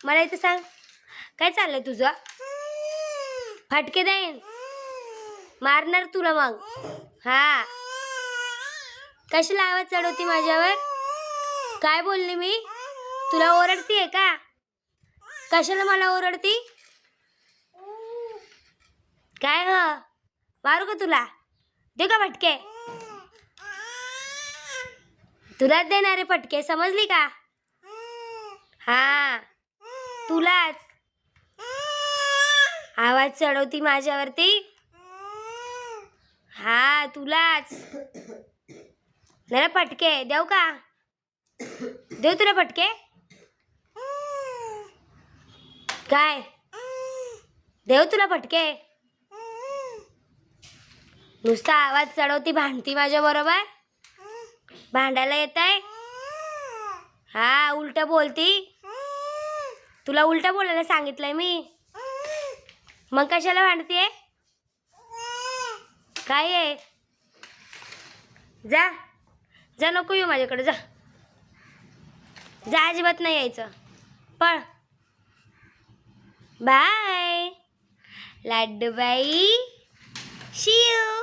मला इथे सांग, काय चाललंय तुझं? फटके देईन, मारणार तुला मग. हा, कशाला आवाज चढवती माझ्यावर? काय बोलली मी? तुला ओरडतीये का? कशाला मला ओरडती? काय ह, मारू का तुला? दे का फटके? तुलाच देणारे फटके, समजली का? हा, तुलाच. आवाज चढवती माझ्यावरती. हा, तुलाच. नाही फटके देऊ का? देऊ तुला फटके? काय देऊ तुला फटके? नुसता आवाज चढवती, भांडती माझ्या बरोबर. भांडायला येत आहे? हा, उलट बोलती. तुला उलट बोलायला सांगितलंय मी, मग कशाला भांडतीये? काय आहे? जा जा, नको येऊ माझ्याकडे. जा जा, अजिबात नाही यायचं. पळ. बाय लाडूबाई. See you.